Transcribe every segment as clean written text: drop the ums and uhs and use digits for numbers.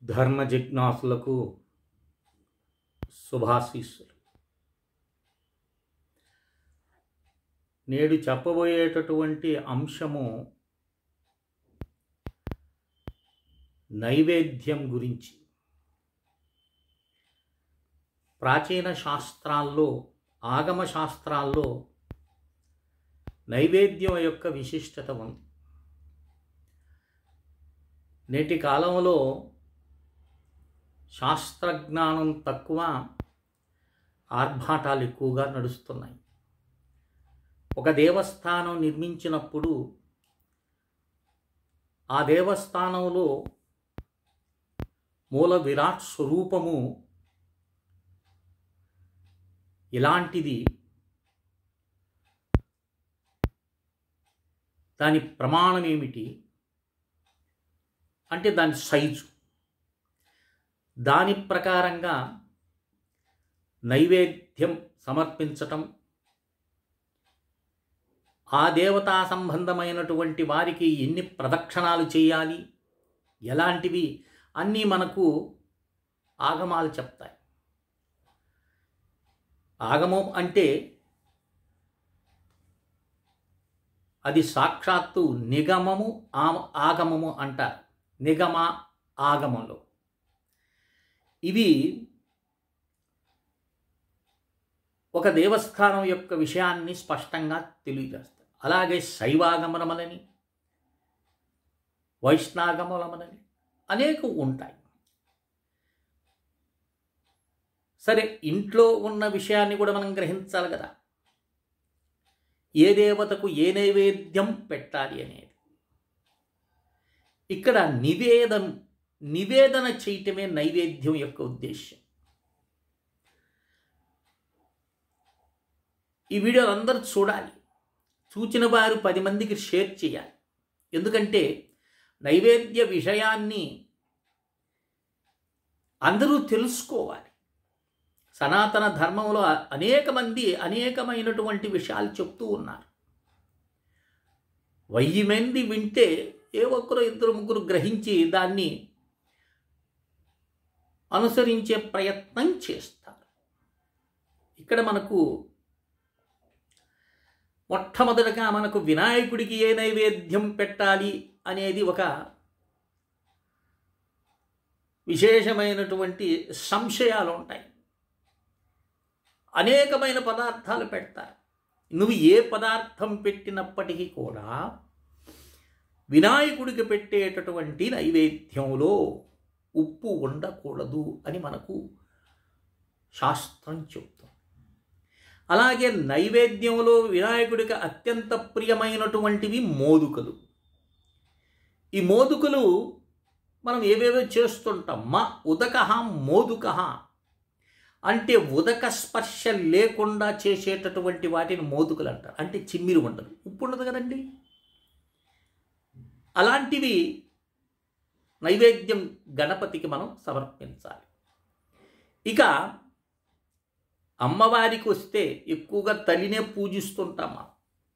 ధర్మ జిజ్ఞాసులకు శుభాశీస్సులు. నేడు చెప్పబోయేటటువంటి అంశము నైవేద్యం గురించి. ప్రాచీన శాస్త్రాల్లో, ఆగమ శాస్త్రాల్లో నైవేద్యం యొక్క విశిష్టత ఉంది. నేటి కాలంలో శాస్త్రజ్ఞానం తక్కువ, ఆర్భాటాలు ఎక్కువగా నడుస్తున్నాయి. ఒక దేవస్థానం నిర్మించినప్పుడు ఆ దేవస్థానంలో మూల విరాట్ స్వరూపము ఇలాంటిది, దాని ప్రమాణం ఏమిటి అంటే దాని సైజు, దాని ప్రకారంగా నైవేద్యం సమర్పించటం, ఆ దేవతా సంబంధమైనటువంటి వారికి ఎన్ని ప్రదక్షిణాలు చేయాలి, ఎలాంటివి అన్నీ మనకు ఆగమాలు చెప్తాయి. ఆగమం అంటే అది సాక్షాత్తు నిగమము, ఆగమము అంటారు. నిగమ ఆగమంలో ఇవి ఒక దేవస్థానం యొక్క విషయాన్ని స్పష్టంగా తెలియజేస్తాయి. అలాగే శైవాగమనములని, వైష్ణాగమనములని అనేక ఉంటాయి. సరే, ఇంట్లో ఉన్న విషయాన్ని కూడా మనం గ్రహించాలి కదా, ఏ దేవతకు ఏ నైవేద్యం పెట్టాలి అనేది. ఇక్కడ నివేదన చేయటమే నైవేద్యం యొక్క ఉద్దేశ్యం. ఈ వీడియోలు అందరూ చూడాలి, చూచిన వారు 10 మందికి షేర్ చేయాలి. ఎందుకంటే నైవేద్య విషయాన్ని అందరూ తెలుసుకోవాలి. సనాతన ధర్మంలో అనేక మంది అనేకమైనటువంటి విషయాలు చెప్తూ ఉన్నారు. 1000 మంది వింటే ఏ ఒక్కరో 2-3 గ్రహించి దాన్ని అనుసరించే ప్రయత్నం చేస్తారు. ఇక్కడ మనకు మొట్టమొదటగా మనకు వినాయకుడికి ఏ నైవేద్యం పెట్టాలి అనేది ఒక విశేషమైనటువంటి సంశయాలు ఉంటాయి. అనేకమైన పదార్థాలు పెడతారు. నువ్వు ఏ పదార్థం పెట్టినప్పటికీ కూడా వినాయకుడికి పెట్టేటటువంటి నైవేద్యంలో ఉప్పు ఉండకూడదు అని మనకు శాస్త్రం చెప్తుంది. అలాగే నైవేద్యంలో వినాయకుడికి అత్యంత ప్రియమైనటువంటివి మోదుకలు. ఈ మోదుకలు మనం ఏవేవో చేస్తుంటాం. ఉదకః మోదుకః అంటే ఉదక స్పర్శ లేకుండా చేసేటటువంటి వాటిని మోదుకలు అంటారు. అంటే చిమ్మిరి ఉండదు, ఉప్పు ఉండదు కదండి. అలాంటివి నైవేద్యం గణపతికి మనం సమర్పించాలి. ఇక అమ్మవారికి వస్తే ఎక్కువగా తల్లినే పూజిస్తుంటాం.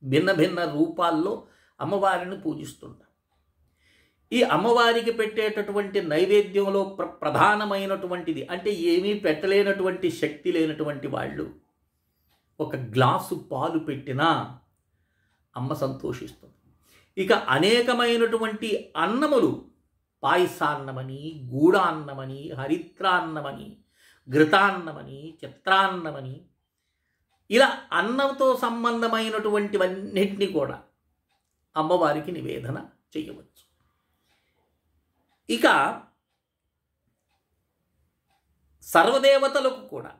భిన్న భిన్న రూపాల్లో అమ్మవారిని పూజిస్తుంటాం. ఈ అమ్మవారికి పెట్టేటటువంటి నైవేద్యంలో ప్రధానమైనటువంటిది, అంటే ఏమీ పెట్టలేనటువంటి శక్తి లేనటువంటి వాళ్ళు ఒక గ్లాసు పాలు పెట్టినా అమ్మ సంతోషిస్తుంది. ఇక అనేకమైనటువంటి అన్నములు, పాయసాన్నమని, గూడాన్నమని, హరిత్రాన్నమని, ఘృతాన్నమని, చిత్రాన్నమని, ఇలా అన్నంతో సంబంధమైనటువంటివన్నింటినీ కూడా అమ్మవారికి నివేదన చేయవచ్చు. ఇక సర్వదేవతలకు కూడా,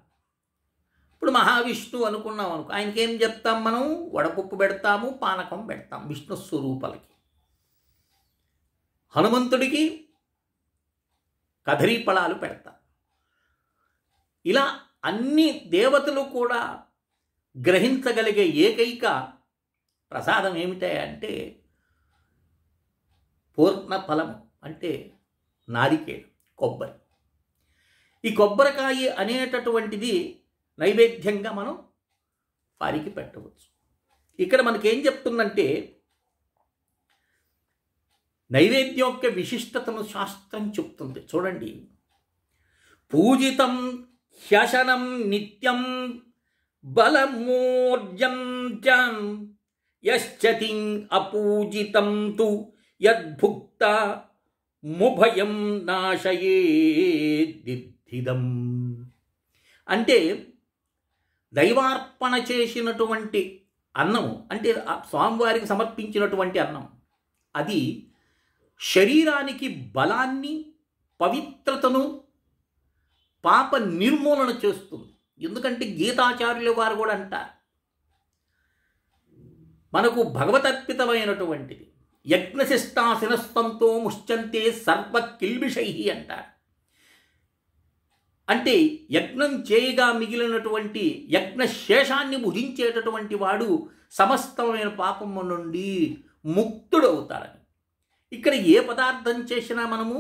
ఇప్పుడు మహావిష్ణువు అనుకున్నాం అనుకో, ఆయనకి ఏం చెప్తాం మనం? వడపప్పు పెడతాము, పానకం పెడతాం విష్ణు స్వరూపాలకి. హనుమంతుడికి కదరీఫలాలు పెడతాం. ఇలా అన్ని దేవతలు కూడా గ్రహించగలిగే ఏకైక ప్రసాదం ఏమిటంటే పూర్ణ ఫలము, అంటే నారికేళం, కొబ్బరి. ఈ కొబ్బరికాయ అనేటటువంటిది నైవేద్యంగా మనం వారికి పెట్టవచ్చు. ఇక్కడ మనకేం చెప్తుందంటే నైవేద్యం యొక్క విశిష్టతను శాస్త్రం చెప్తుంది. చూడండి, పూజితం హ్యశనం నిత్యం బలమూర్జం చ యశ్చతిం అపూజితం తు యద్భుక్త ముభయం నాశయేదిదం. అంటే దైవార్పణ చేసినటువంటి అన్నము, అంటే స్వామివారికి సమర్పించినటువంటి అన్నం, అది శరీరానికి బలాన్ని, పవిత్రతను, పాప నిర్మూలన చేస్తుంది. ఎందుకంటే గీతాచార్యుల వారు కూడా అంటారు, మనకు భగవతర్పితమైనటువంటిది యజ్ఞశిష్టాశినస్తంతో ముశ్చంతే సర్వ కిల్బిషై అంటారు. అంటే యజ్ఞం చేయగా మిగిలినటువంటి యజ్ఞశేషాన్ని భుజించేటటువంటి వాడు సమస్తమైన పాపము నుండి ముక్తుడవుతాడని. ఇక్కడ ఏ పదార్థం చేసినా మనము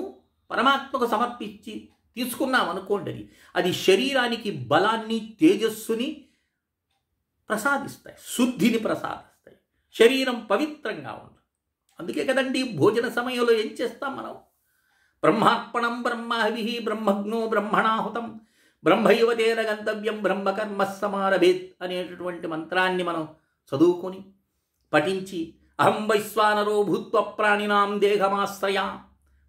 పరమాత్మకు సమర్పించి తీసుకున్నాం అనుకోండి, అది శరీరానికి బలాన్ని, తేజస్సుని ప్రసాదిస్తాయి, శుద్ధిని ప్రసాదిస్తాయి, శరీరం పవిత్రంగా ఉంటుంది. అందుకే కదండి భోజన సమయంలో ఏం చేస్తాం మనం? బ్రహ్మార్పణం బ్రహ్మహవి బ్రహ్మజ్ఞో బ్రహ్మణాహుతం బ్రహ్మైవతేన గంతవ్యం బ్రహ్మకర్మ సమారభేత్ అనేటటువంటి మంత్రాన్ని మనం చదువుకొని పఠించి, అహం వైశ్వానరో భూత్వ ప్రాణినాం దేహమాశ్రయ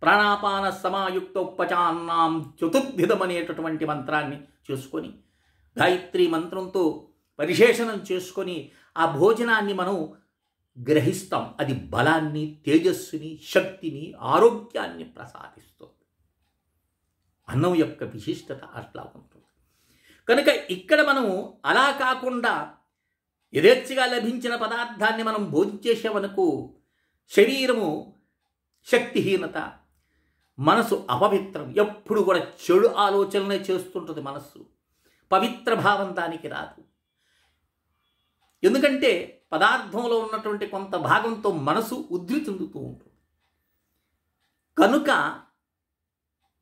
ప్రాణాపాన సమాయుక్తోపచాన్నాం చతుర్విధం అనేటటువంటి మంత్రాన్ని చేసుకొని, గాయత్రి మంత్రంతో పరిశేషణం చేసుకొని ఆ భోజనాన్ని మనం గ్రహిస్తాం. అది బలాన్ని, తేజస్సుని, శక్తిని, ఆరోగ్యాన్ని ప్రసాదిస్తుంది. అన్నం యొక్క విశిష్టత అట్లా ఉంటుంది. కనుక ఇక్కడ మనము అలా కాకుండా యథేచ్ఛగా లభించిన పదార్థాన్ని మనం భోజించేసామనుకో, శరీరము శక్తిహీనత, మనసు అపవిత్రం, ఎప్పుడు కూడా చెడు ఆలోచనలే చేస్తుంటుంది మనస్సు, పవిత్ర భావం దానికి రాదు. ఎందుకంటే పదార్థంలో ఉన్నటువంటి కొంత భాగంతో మనసు ఉద్ధృతి చెందుతూ ఉంటుంది. కనుక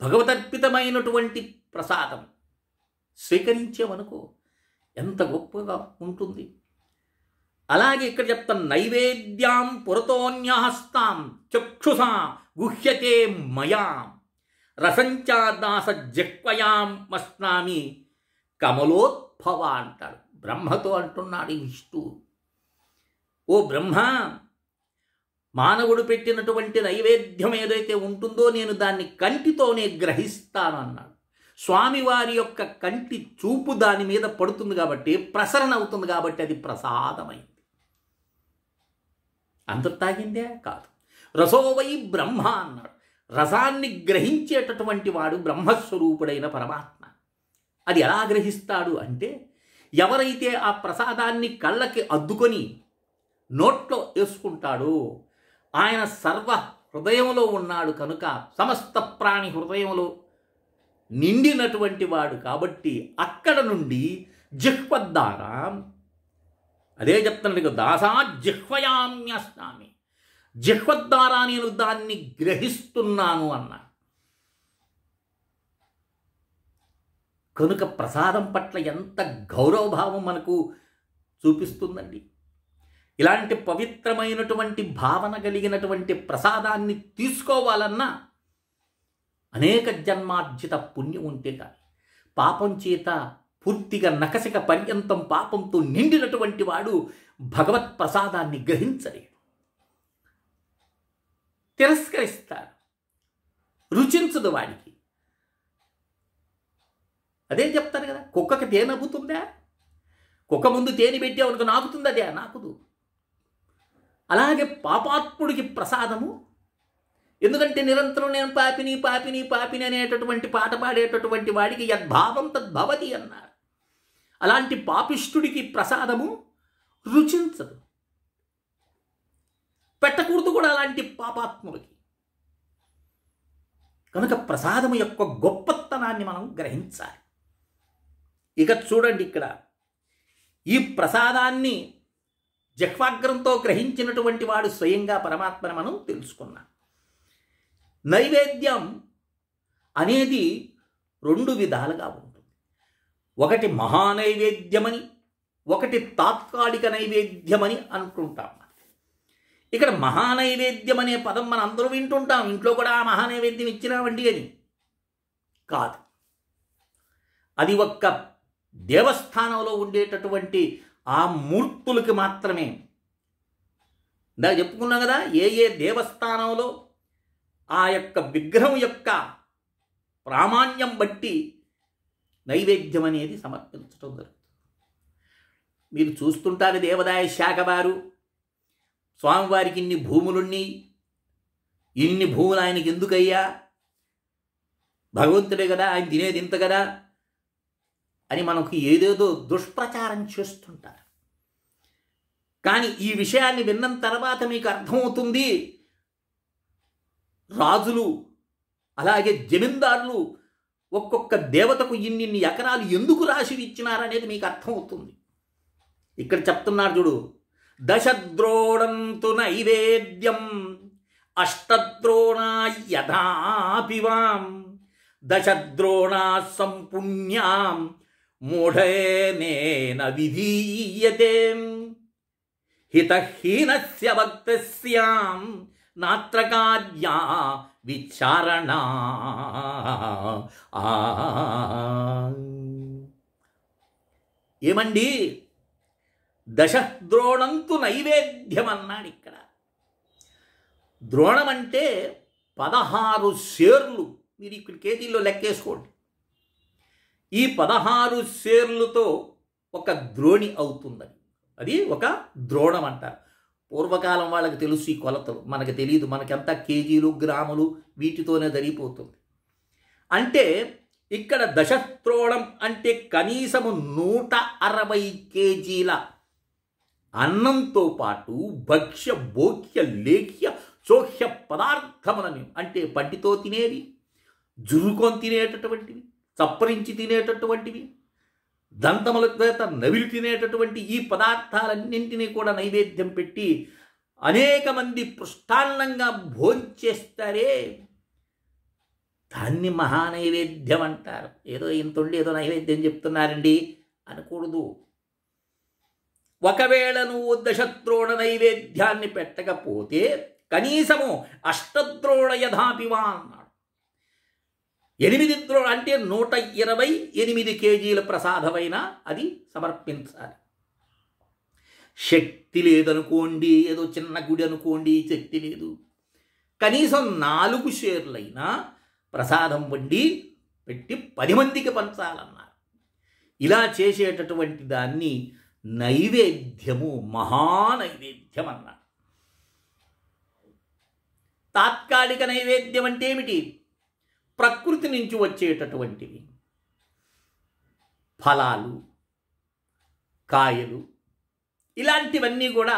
భగవదర్పితమైనటువంటి ప్రసాదం స్వీకరించేమనుకో ఎంత గొప్పగా ఉంటుంది. అలాగే ఇక్కడ చెప్తాం, నైవేద్యాం పురతోన్యహస్తాం చక్షుషా గుహ్యతే మయా రసంచాదాస జక్వయాం మస్నామి కమలోద్భవ అంటాడు. బ్రహ్మతో అంటున్నాడు ఈ విష్ణువు, ఓ బ్రహ్మ, మానవుడు పెట్టినటువంటి నైవేద్యం ఏదైతే ఉంటుందో నేను దాన్ని కంటితోనే గ్రహిస్తాను అన్నాడు. స్వామివారి యొక్క కంటి చూపు దాని మీద పడుతుంది కాబట్టి, ప్రసరణ అవుతుంది కాబట్టి అది ప్రసాదమైంది. అంత తాగిందే కాదు. రసోవై బ్రహ్మ అన్నాడు. రసాన్ని గ్రహించేటటువంటి వాడు బ్రహ్మస్వరూపుడైన పరమాత్మ. అది ఎలా గ్రహిస్తాడు అంటే, ఎవరైతే ఆ ప్రసాదాన్ని కళ్ళకి అద్దుకొని నోట్లో వేసుకుంటాడో ఆయన సర్వ హృదయంలో ఉన్నాడు కనుక, సమస్త ప్రాణి హృదయంలో నిండినటువంటి వాడు కాబట్టి అక్కడ నుండి జిహ్వద్వారా, అదే చెప్తున్నాడు, దాసా జిహ్వయామ్యస్నామి, జిహ్వద్వారా నేను దాన్ని గ్రహిస్తున్నాను అన్నా. కనుక ప్రసాదం పట్ల ఎంత గౌరవభావం మనకు చూపిస్తుందండి. ఇలాంటి పవిత్రమైనటువంటి భావన కలిగినటువంటి ప్రసాదాన్ని తీసుకోవాలన్నా అనేక జన్మార్జిత పుణ్యం ఉంటే కానీ, పాపం చేత పూర్తిగా నకసిక పర్యంతం పాపంతో నిండినటువంటి వాడు భగవత్ ప్రసాదాన్ని గ్రహించలేడు, తిరస్కరిస్తాడు, రుచించదు వాడికి. అదే చెప్తారు కదా, కుక్కకి తేనె నవ్వుతుందా? కుక్క ముందు తేనె పెట్టేవానికి నాకుతుంది, అదే నాకుదు. అలాగే పాపాత్ముడికి ప్రసాదము, ఎందుకంటే నిరంతరం నేను పాపిని పాపిని పాపిని అనేటటువంటి పాట పాడేటటువంటి వాడికి యద్భావం తద్భవతి అన్నారు. అలాంటి పాపిష్ఠుడికి ప్రసాదము రుచించదు, పెట్టకూడదు కూడా అలాంటి పాపాత్ములకి. కనుక ప్రసాదము యొక్క గొప్పతనాన్ని మనం గ్రహించాలి. ఇక చూడండి, ఇక్కడ ఈ ప్రసాదాన్ని జహ్వాగ్రంతో గ్రహించినటువంటి వాడు స్వయంగా పరమాత్మని మనం తెలుసుకున్నాం. నైవేద్యం అనేది రెండు విధాలుగా ఉంటుంది. ఒకటి మహానైవేద్యమని, ఒకటి తాత్కాలిక నైవేద్యమని అనుకుంటాం. ఇక్కడ మహానైవేద్యం అనే పదం మనం అందరూ వింటుంటాం, ఇంట్లో కూడా ఆ మహానైవేద్యం ఇచ్చినామండి అని. కాదు, అది ఒక్క దేవస్థానంలో ఉండేటటువంటి ఆ మూర్తులకి మాత్రమే. ఇందాక చెప్పుకున్నాం కదా, ఏ ఏ దేవస్థానంలో ఆ యొక్క విగ్రహం యొక్క ప్రామాణ్యం బట్టి నైవేద్యం అనేది సమర్పించడం జరుగుతుంది. మీరు చూస్తుంటారు, దేవాదాయ శాఖ వారు స్వామివారికి ఇన్ని భూములున్నాయి, ఇన్ని భూములు ఆయనకి ఎందుకయ్యా, భగవంతుడే కదా, ఆయన తినేది ఇంత కదా అని మనకు ఏదేదో దుష్ప్రచారం చేస్తుంటారు. కానీ ఈ విషయాన్ని విన్న తర్వాత మీకు అర్థమవుతుంది, రాజులు అలాగే జమీందారులు ఒక్కొక్క దేవతకు ఇన్ని ఎకరాలు ఎందుకు రాసి ఇచ్చినారనేది మీకు అర్థమవుతుంది. ఇక్కడ చెప్తున్నాడు చూడు, దశద్రోణంతు నైవేద్యం అష్టద్రోణా యథాపివాం దశద్రోణా సంపుణ్యాం మూఢేనేన విధీయతే హితహీనస్య భక్తస్యాం నాత్ర కార్యా విచారణ. ఏమండి, దశద్రోణంతు నైవేద్యం అన్నాడు ఇక్కడ. ద్రోణం అంటే 16 సేర్లు. మీరు ఇక్కడ కేజీల్లో లెక్కేసుకోండి. ఈ 16 సేర్లతో ఒక ద్రోణి అవుతుందని, అది ఒక ద్రోణం అంటారు. పూర్వకాలం వాళ్ళకి తెలుసు ఈ కొలతలు, మనకు తెలియదు. మనకంతా కేజీలు గ్రాములు వీటితోనే జరిగిపోతుంది. అంటే ఇక్కడ దశద్రోణం అంటే కనీసము 160 కేజీల అన్నంతో పాటు భక్ష్య భోగ్య లేఖ్య చోహ్య పదార్థములని, అంటే పంటితో తినేవి, జురుకొని తినేటటువంటివి, చప్పరించి తినేటటువంటివి, దంతముల చేత నవిలి తినేటటువంటి ఈ పదార్థాలన్నింటినీ కూడా నైవేద్యం పెట్టి అనేక మంది పృష్టాన్నంగా భోంచేస్తారే, దాన్ని మహానైవేద్యం అంటారు. ఏదో ఇంతుండి ఏదో నైవేద్యం చెప్తున్నారండి అనకూడదు. ఒకవేళ నువ్వు దశద్రోణ నైవేద్యాన్ని పెట్టకపోతే కనీసము అష్టద్రోణ యథాపివా అన్నాడు. 8 ద్రోణ అంటే 128 కేజీల ప్రసాదమైనా అది సమర్పించాలి. శక్తి లేదనుకోండి, ఏదో చిన్న గుడి అనుకోండి, శక్తి లేదు, కనీసం 4 షేర్లైనా ప్రసాదం వండి పెట్టి 10 మందికి పంచాలన్నారు. ఇలా చేసేటటువంటి దాన్ని నైవేద్యము, మహానైవేద్యం అన్నారు. తాత్కాలిక నైవేద్యం అంటే ఏమిటి? ప్రకృతి నుంచి వచ్చేటటువంటివి, ఫలాలు, కాయలు, ఇలాంటివన్నీ కూడా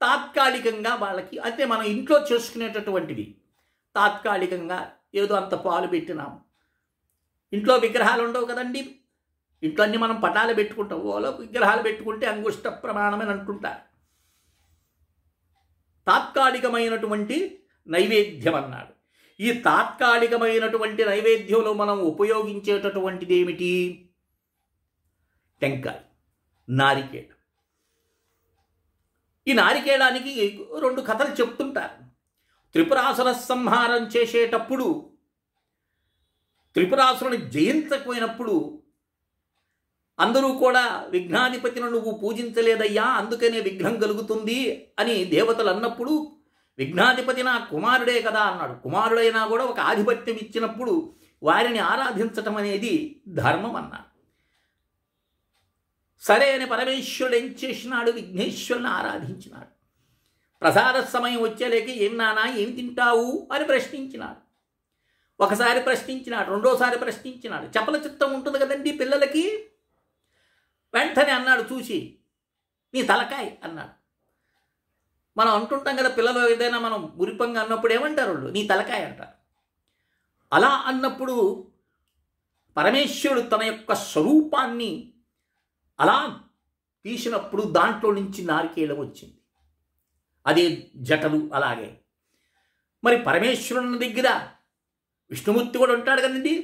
తాత్కాలికంగా వాళ్ళకి, అంటే మనం ఇంట్లో చేసుకునేటటువంటివి తాత్కాలికంగా ఏదో అంత పాలు పెట్టినాం. ఇంట్లో విగ్రహాలు ఉండవు కదండి, ఇంట్లో అన్నీ మనం పటాలు పెట్టుకుంటాం, ఓలో విగ్రహాలు పెట్టుకుంటే అంగుష్ట ప్రమాణమని అంటుంటారు. తాత్కాలికమైనటువంటి నైవేద్యం అన్నాడు. ఈ తాత్కాలికమైనటువంటి నైవేద్యంలో మనం ఉపయోగించేటటువంటిది ఏమిటి? టెంకాయ, నారికేళం. ఈ నారికేళానికి 2 కథలు చెప్తుంటారు. త్రిపురాసుర సంహారం చేసేటప్పుడు, త్రిపురాసురుని జయించకపోయినప్పుడు అందరూ కూడా విఘ్నాధిపతిని నువ్వు పూజించలేదయ్యా, అందుకనే విఘ్నం కలుగుతుంది అని దేవతలు అన్నప్పుడు, విఘ్నాధిపతి నా కుమారుడే కదా అన్నాడు. కుమారుడైనా కూడా ఒక ఆధిపత్యం ఇచ్చినప్పుడు వారిని ఆరాధించటం అనేది ధర్మం అన్నాడు. సరే అని పరమేశ్వరుడు ఏం చేసినాడు? విఘ్నేశ్వరుని ఆరాధించినాడు. ప్రసాద సమయం వచ్చేలేక ఏం నానా ఏం తింటావు అని ప్రశ్నించినాడు. ఒకసారి ప్రశ్నించినాడు, రెండోసారి ప్రశ్నించినాడు. చపల చిత్తం ఉంటుంది కదండి పిల్లలకి. వెంటనే అన్నాడు చూసి, నీ తలకాయ అన్నాడు. మనం అంటుంటాం కదా, పిల్లలు ఏదైనా మనం మురిపంగా అన్నప్పుడు ఏమంటారు వాళ్ళు? నీ తలకాయ అంటారు. అలా అన్నప్పుడు పరమేశ్వరుడు తన యొక్క స్వరూపాన్ని అలా తీసినప్పుడు దాంట్లో నుంచి నారికేళం వచ్చింది. అదే జటలు. అలాగే మరి పరమేశ్వరుని దగ్గర విష్ణుమూర్తి కూడా ఉంటాడు కదండి,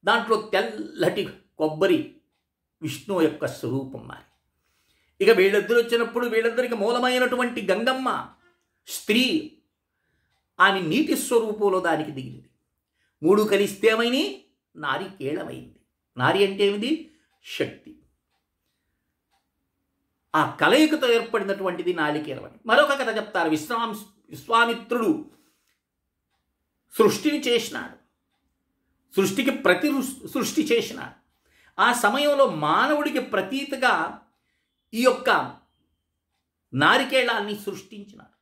దాంట్లో తెల్లటి కొబ్బరి విష్ణువు యొక్క స్వరూపం. మరి ఇక వీళ్ళిద్దరు వచ్చినప్పుడు వీళ్ళిద్దరికి మూలమైనటువంటి గంగమ్మ స్త్రీ ఆమె నీటి స్వరూపంలో దానికి దిగింది. 3 కలిస్తే ఏమైంది? నారికేళమైంది. నారి అంటే ఏమిటి? శక్తి. ఆ కలయికతో ఏర్పడినటువంటిది నారికేళమని. మరొక కథ చెప్తారు. విశ్వామిత్రుడు సృష్టిని చేసినాడు, సృష్టికి సృష్టి చేసినాడు. ఆ సమయంలో మానవుడికి ప్రతీతగా ఈ యొక్క నారికేళాన్ని సృష్టించినాడు.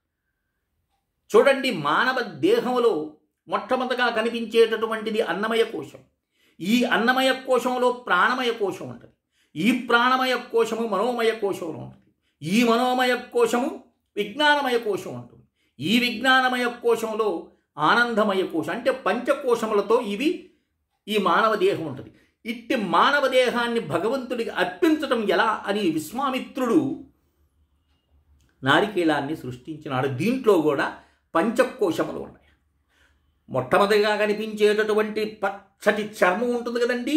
చూడండి, మానవ దేహంలో మొట్టమొదటిగా కనిపించేటటువంటిది అన్నమయ కోశం. ఈ అన్నమయ కోశంలో ప్రాణమయ కోశం ఉంటుంది. ఈ ప్రాణమయ కోశము మనోమయ కోశంలో ఉంటుంది. ఈ మనోమయ కోశము విజ్ఞానమయ కోశం ఉంటుంది. ఈ విజ్ఞానమయ కోశంలో ఆనందమయ కోశం, అంటే పంచకోశములతో ఈ మానవ దేహం ఉంటుంది. ఇట్టి మానవ దేహాన్ని భగవంతుడికి అర్పించటం ఎలా అని విశ్వామిత్రుడు నారికేళాన్ని సృష్టించినాడు. దీంట్లో కూడా పంచకోశములు ఉన్నాయి. మొట్టమొదటిగా కనిపించేటటువంటి పచ్చటి చర్మం ఉంటుంది కదండి,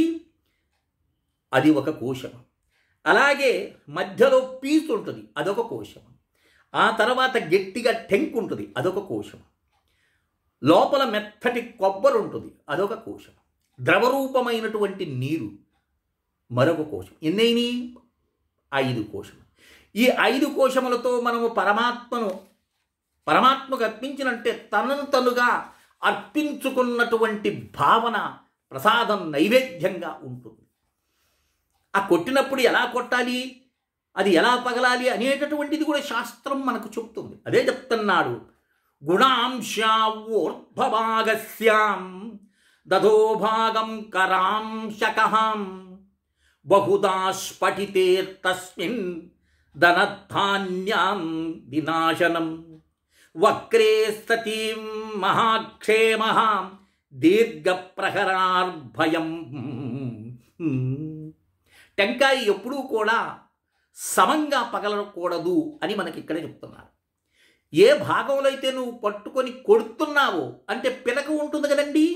అది ఒక కోశం. అలాగే మధ్యలో పీచు ఉంటుంది, అదొక కోశం. ఆ తర్వాత గట్టిగా టెంక్ ఉంటుంది, అదొక కోశం. లోపల మెత్తటి కొబ్బరి ఉంటుంది, అదొక కోశం. ద్రవరూపమైనటువంటి నీరు మరొక కోశం. ఎన్నైనా 5 కోశం. ఈ 5 కోశములతో మనము పరమాత్మకు అర్పించినంటే తనను తనుగా అర్పించుకున్నటువంటి భావన ప్రసాదం నైవేద్యంగా ఉంటుంది. ఆ కొట్టినప్పుడు ఎలా కొట్టాలి, అది ఎలా పగలాలి అనేటటువంటిది కూడా శాస్త్రం మనకు చెప్తుంది. అదే చెప్తున్నాడు, గుణాంశావోర్ధ్వభాగస్యాం దధోభాగం కరాంశకహాం బహుదా స్ఫటితే తస్మిన్ ధనధాన్యాం వినాశనం వక్రే సతీం మహాక్షేమః దీర్ఘప్రహరార్భయం. టెంకాయ ఎప్పుడూ కూడా సమంగా పగలకూడదు అని మనకి ఇక్కడ చెప్తున్నారు. ఏ భాగంలో అయితే నువ్వు పట్టుకొని కొడుతున్నావో, అంటే పిలక ఉంటుంది కదండి,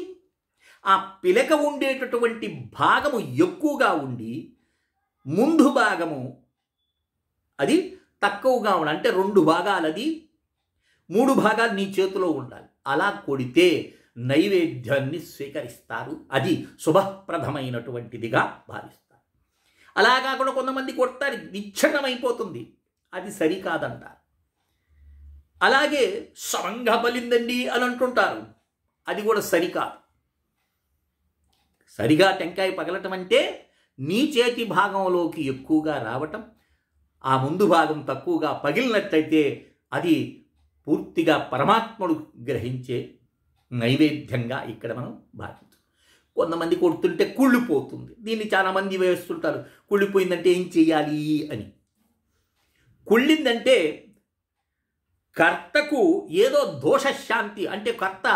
ఆ పిలక ఉండేటటువంటి భాగము ఎక్కువగా ఉండి ముందు భాగము అది తక్కువగా ఉండాలి. అంటే 2 భాగాలు, అది 3 భాగాలు నీ చేతిలో ఉండాలి. అలా కొడితే నైవేద్యాన్ని స్వీకరిస్తారు. అది శుభప్రదమైనటువంటిదిగా భావిస్తారు. అలా కాకుండా కొంతమంది కొడతారు, విచ్ఛిన్నమైపోతుంది, అది సరికాదంటారు. అలాగే సమంగా బలిందండి అని అంటుంటారు, అది కూడా సరికాదు. సరిగా టెంకాయ పగలటం అంటే నీ చేతి భాగంలోకి ఎక్కువగా రావటం, ఆ ముందు భాగం తక్కువగా పగిలినట్టయితే అది పూర్తిగా పరమాత్ముడు గ్రహించే నైవేద్యంగా ఇక్కడ మనం భావించాం. కొంతమంది కొడుతుంటే కుళ్ళిపోతుంది. దీన్ని చాలామంది వేస్తుంటారు, కుళ్ళిపోయిందంటే ఏం చెయ్యాలి అని. కుళ్ళిందంటే కర్తకు ఏదో దోషశాంతి, అంటే కర్త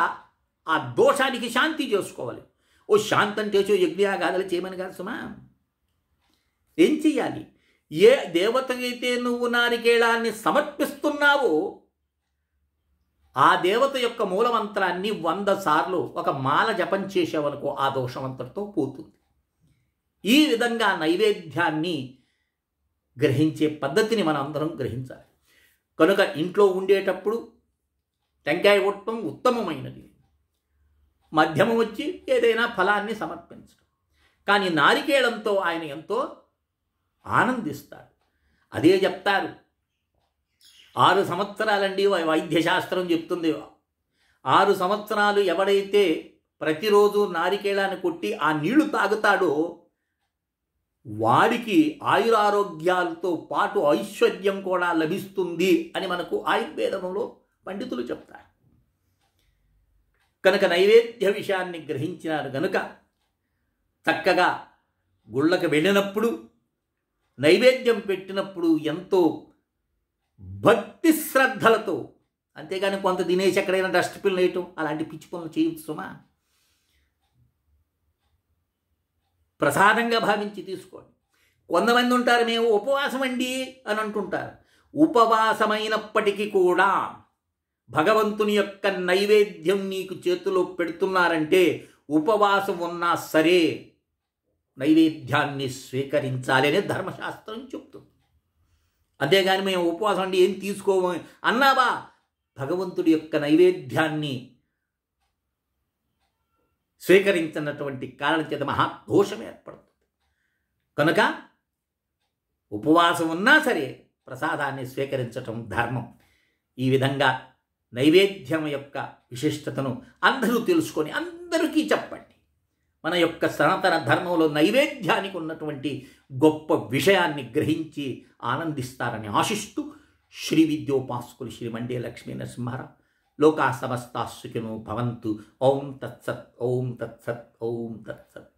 ఆ దోషానికి శాంతి చేసుకోవాలి. ఓ శాంతి అంటే యజ్ఞయాగాదులు చేయమని కాదు సుమా. ఏం చెయ్యాలి? ఏ దేవతకైతే నువ్వు నారికేళాన్ని సమర్పిస్తున్నావో ఆ దేవత యొక్క మూలమంత్రాన్ని 100 సార్లు ఒక మాల జపం చేసేవనుకో ఆ దోషమంతటితో పోతుంది. ఈ విధంగా నైవేద్యాన్ని గ్రహించే పద్ధతిని మనం అందరం గ్రహించాలి. కనుక ఇంట్లో ఉండేటప్పుడు టెంకాయ కొట్టడం ఉత్తమమైనది. మధ్యమం వచ్చి ఏదైనా ఫలాన్ని సమర్పించడం. కానీ నారికేళంతో ఆయన ఎంతో ఆనందిస్తాడు. అదే చెప్తారు, 6 సంవత్సరాలండి వైద్యశాస్త్రం చెప్తుంది. 6 సంవత్సరాలు ఎవడైతే ప్రతిరోజు నారికేళాన్ని కొట్టి ఆ నీళ్లు తాగుతాడో వాడికి ఆయురారోగ్యాలతో పాటు ఐశ్వర్యం కూడా లభిస్తుంది అని మనకు ఆయుర్వేదంలో పండితులు చెప్తారు. కనుక నైవేద్య విషయాన్ని గ్రహించినారు గనుక చక్కగా గుళ్ళకు వెళ్ళినప్పుడు నైవేద్యం పెట్టినప్పుడు ఎంతో భక్తి శ్రద్ధలతో, అంతేగాని కొంత తినేసి ఎక్కడైనా డస్ట్బిన్ వేయటం అలాంటి పిచ్చి పనులు చేయవచ్చు సుమా. ప్రసాదంగా భావించి తీసుకోండి. కొంతమంది ఉంటారు, మేము ఉపవాసం అండి అని అంటుంటారు. ఉపవాసమైనప్పటికీ కూడా భగవంతుని యొక్క నైవేద్యం నీకు చేతిలో పెడుతున్నారంటే ఉపవాసం ఉన్నా సరే నైవేద్యాన్ని స్వీకరించాలి అనే ధర్మశాస్త్రం చెప్తుంది. అంతేగాని మేము ఉపవాసం అండి ఏం తీసుకోము అన్నావా, భగవంతుడి యొక్క నైవేద్యాన్ని స్వీకరించినటువంటి కారణం చేత మహాదోషం ఏర్పడుతుంది. కనుక ఉపవాసం ఉన్నా సరే ప్రసాదాన్ని స్వీకరించటం ధర్మం. ఈ విధంగా నైవేద్యం యొక్క విశిష్టతను అందరూ తెలుసుకొని అందరికీ చెప్పండి. మన యొక్క సనాతన ధర్మంలో నైవేద్యానికి ఉన్నటువంటి గొప్ప విషయాన్ని గ్రహించి ఆనందిస్తారని ఆశిస్తూ శ్రీ విద్యోపాసకులు శ్రీ మండే లక్ష్మీ నరసింహారావు లోకా సమస్తా సుఖినో భవంతు. ఓం తత్సత్, ఓం తత్సత్, ఓం తత్సత్.